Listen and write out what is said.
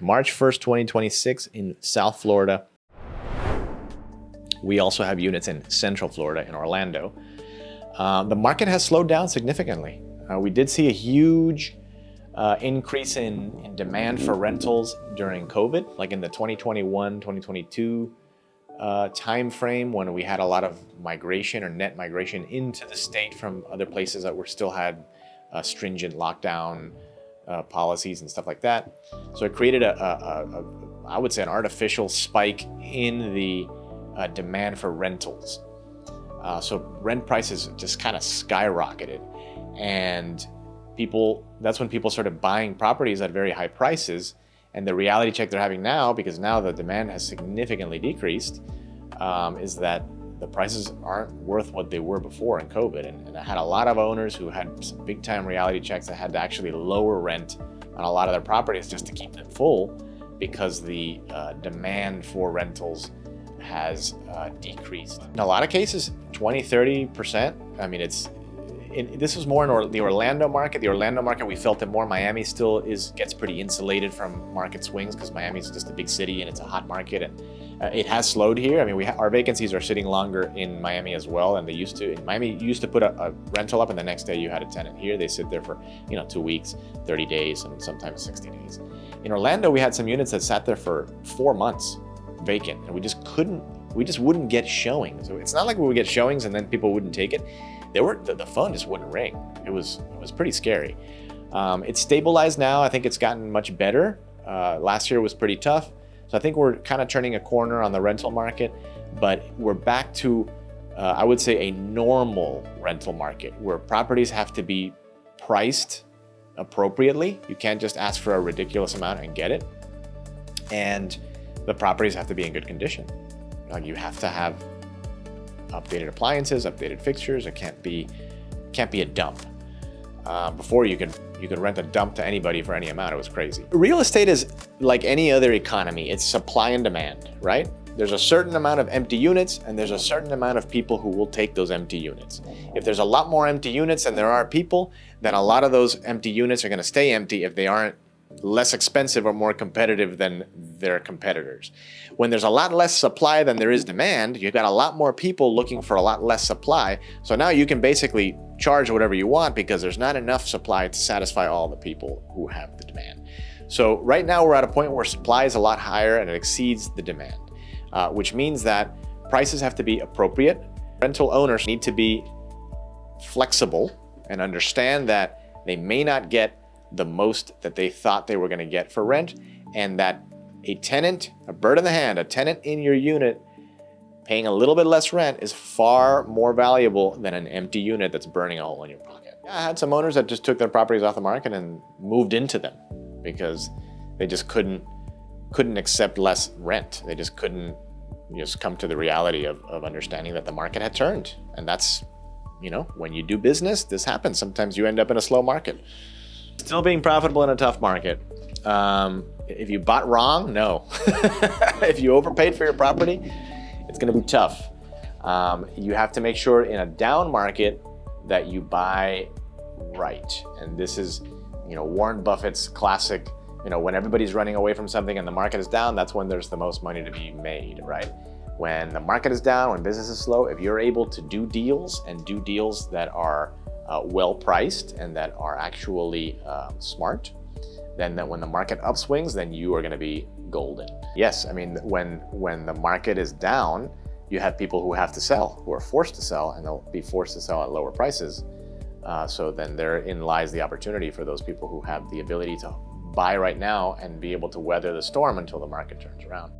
March 1st, 2026 in South Florida. We also have units in Central Florida in Orlando. The market has slowed down significantly. We did see a huge increase in demand for rentals during COVID, like in the 2021, 2022 time frame, when we had a lot of migration or net migration into the state from other places that were still had stringent lockdown policies and stuff like that. So it created I would say an artificial spike in the demand for rentals. So rent prices just kind of skyrocketed, and that's when people started buying properties at very high prices. And the reality check they're having now, because now the demand has significantly decreased, is that the prices aren't worth what they were before in COVID. And I had a lot of owners who had some big time reality checks that had to actually lower rent on a lot of their properties just to keep them full, because the demand for rentals has decreased. In a lot of cases, 20-30%. I mean, this was more in the Orlando market. The Orlando market, we felt it more. Miami still gets pretty insulated from market swings because Miami is just a big city and it's a hot market, and it has slowed here. I mean, our vacancies are sitting longer in Miami as well, and they used to. In Miami, you used to put a rental up and the next day you had a tenant. Here, they sit there for 2 weeks, 30 days, and sometimes 60 days. In Orlando, we had some units that sat there for 4 months vacant, and we just wouldn't get showings. So it's not like we would get showings and then people wouldn't take it. The phone just wouldn't ring. It was pretty scary. It's stabilized now. I think it's gotten much better. Last year was pretty tough. So I think we're kind of turning a corner on the rental market, but we're back to, I would say, a normal rental market where properties have to be priced appropriately. You can't just ask for a ridiculous amount and get it. And the properties have to be in good condition. Like, you have to have updated appliances, updated fixtures. It can't be a dump. Before you could rent a dump to anybody for any amount. It was crazy. Real estate is like any other economy. It's supply and demand, right? There's a certain amount of empty units and there's a certain amount of people who will take those empty units. If there's a lot more empty units than there are people, then a lot of those empty units are going to stay empty if they aren't less expensive or more competitive than their competitors. When there's a lot less supply than there is demand, you've got a lot more people looking for a lot less supply. So now you can basically charge whatever you want because there's not enough supply to satisfy all the people who have the demand. So right now we're at a point where supply is a lot higher and it exceeds the demand, which means that prices have to be appropriate. Rental owners need to be flexible and understand that they may not get the most that they thought they were going to get for rent, and that a tenant, a bird in the hand, a tenant in your unit paying a little bit less rent is far more valuable than an empty unit that's burning a hole in your pocket. I had some owners that just took their properties off the market and moved into them because they just couldn't accept less rent. They just couldn't come to the reality of understanding that the market had turned. And that's, when you do business, this happens. Sometimes you end up in a slow market. Still being profitable in a tough market. If you bought wrong, no. If you overpaid for your property, it's going to be tough. You have to make sure in a down market that you buy right. And this is, Warren Buffett's classic, when everybody's running away from something and the market is down, that's when there's the most money to be made, right? When the market is down, when business is slow, if you're able to do deals that are well priced and that are actually smart, then when the market upswings, then you are going to be golden. Yes, I mean, when the market is down, you have people who have to sell, who are forced to sell, and they'll be forced to sell at lower prices. So then therein lies the opportunity for those people who have the ability to buy right now and be able to weather the storm until the market turns around.